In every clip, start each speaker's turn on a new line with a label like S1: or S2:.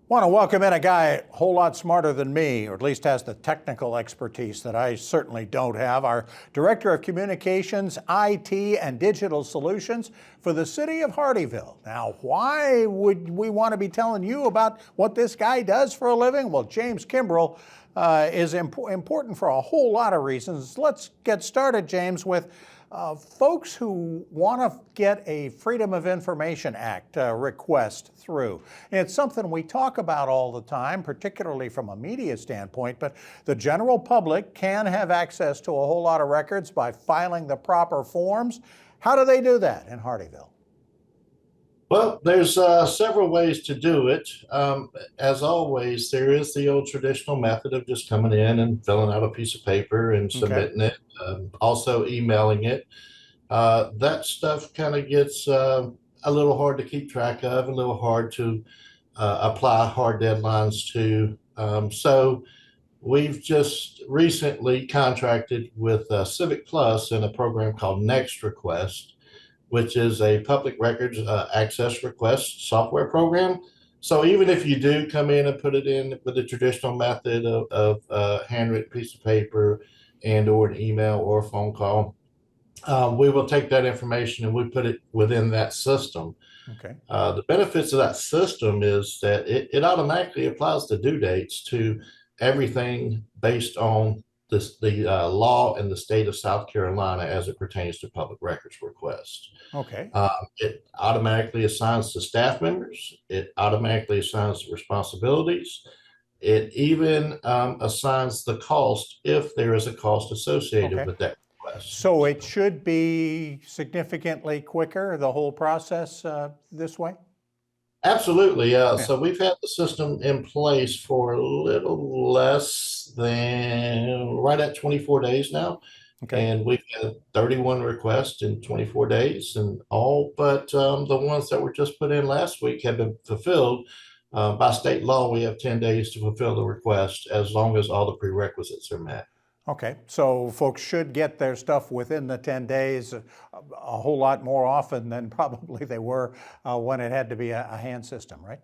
S1: Want to welcome in a guy a whole lot smarter than me, or at least has the technical expertise that I certainly don't have. Our Director of Communications, IT, and Digital Solutions for the city of Hardeeville. Now, why would we want to be telling you about what this guy does for a living? Well, James Kimbrell is important for a whole lot of reasons. Let's get started, James, with folks who want to get a Freedom of Information Act request through. And it's something we talk about all the time, particularly from a media standpoint, but the general public can have access to a whole lot of records by filing the proper forms. How do they do that in Hardeeville?
S2: Well, there's several ways to do it. As always, there is the old traditional method of just coming in and filling out a piece of paper and submitting it, also emailing it. That stuff kind of gets a little hard to keep track of, a little hard to apply hard deadlines to. So we've just recently contracted with Civic Plus in a program called Next Request, which is a public records access request software program. So even if you do come in and put it in with the traditional method of a handwritten piece of paper and or an email or a phone call, we will take that information and we put it within that system.
S1: Okay.
S2: The benefits of that system is that it automatically applies the due dates to everything based on the law in the state of South Carolina as it pertains to public records requests.
S1: Okay.
S2: It automatically assigns the staff members. It automatically assigns the responsibilities. It even assigns the cost if there is a cost associated with that request.
S1: So it should be significantly quicker, the whole process this way?
S2: Absolutely. So we've had the system in place for a little less than right at 24 days now.
S1: Okay.
S2: And we've had 31 requests in 24 days, and all but the ones that were just put in last week have been fulfilled. By state law, we have 10 days to fulfill the request as long as all the prerequisites are met.
S1: Okay, so folks should get their stuff within the 10 days, a whole lot more often than probably they were when it had to be a hand system, right?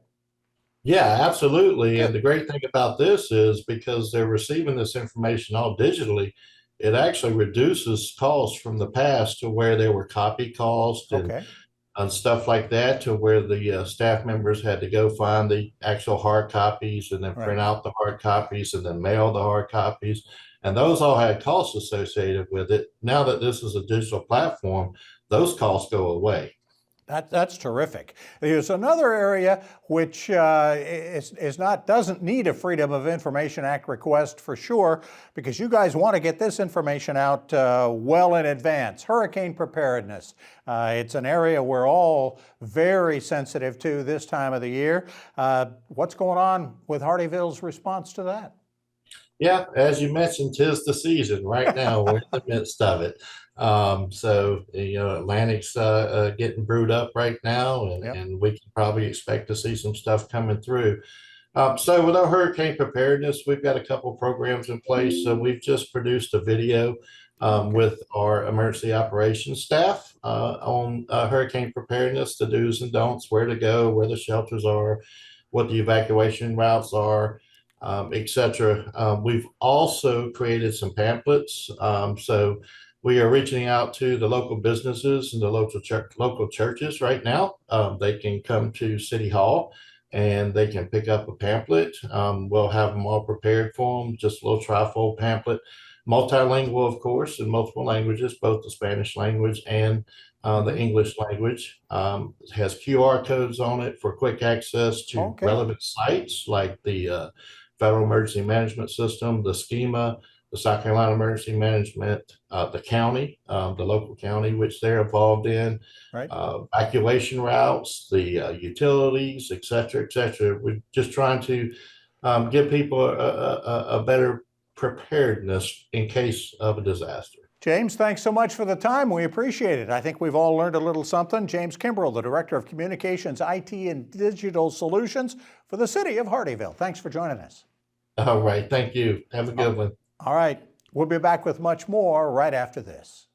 S2: Yeah, absolutely. And the great thing about this is because they're receiving this information all digitally, it actually reduces costs from the past to where there were copy costs and stuff like that, to where the staff members had to go find the actual hard copies and then print out the hard copies and then mail the hard copies. And those all had costs associated with it. Now that this is a digital platform, those costs go away.
S1: That's terrific. There's another area which doesn't need a Freedom of Information Act request for sure, because you guys want to get this information out well in advance. Hurricane preparedness. It's an area we're all very sensitive to this time of the year. What's going on with Hardeeville's response to that?
S2: Yeah, as you mentioned, 'tis the season right now. We're in the midst of it. So, Atlantic's getting brewed up right now, and we can probably expect to see some stuff coming through. So with our hurricane preparedness, we've got a couple programs in place. So we've just produced a video with our emergency operations staff on hurricane preparedness, the do's and don'ts, where to go, where the shelters are, what the evacuation routes are, etc. We've also created some pamphlets. So we are reaching out to the local businesses and the local churches right now. They can come to City Hall and they can pick up a pamphlet. We'll have them all prepared for them, just a little trifold pamphlet, multilingual, of course, in multiple languages, both the Spanish language and the English language. It has QR codes on it for quick access to relevant sites like the Federal Emergency Management System, the schema, the South Carolina Emergency Management, the county, the local county, which they're involved in, evacuation routes, the utilities, et cetera, et cetera. We're just trying to give people a better preparedness in case of a disaster.
S1: James, thanks so much for the time. We appreciate it. I think we've all learned a little something. James Kimbrell, the Director of Communications, IT, and Digital Solutions for the city of Hardeeville. Thanks for joining us.
S2: All right. Thank you. Have a good one.
S1: All right. We'll be back with much more right after this.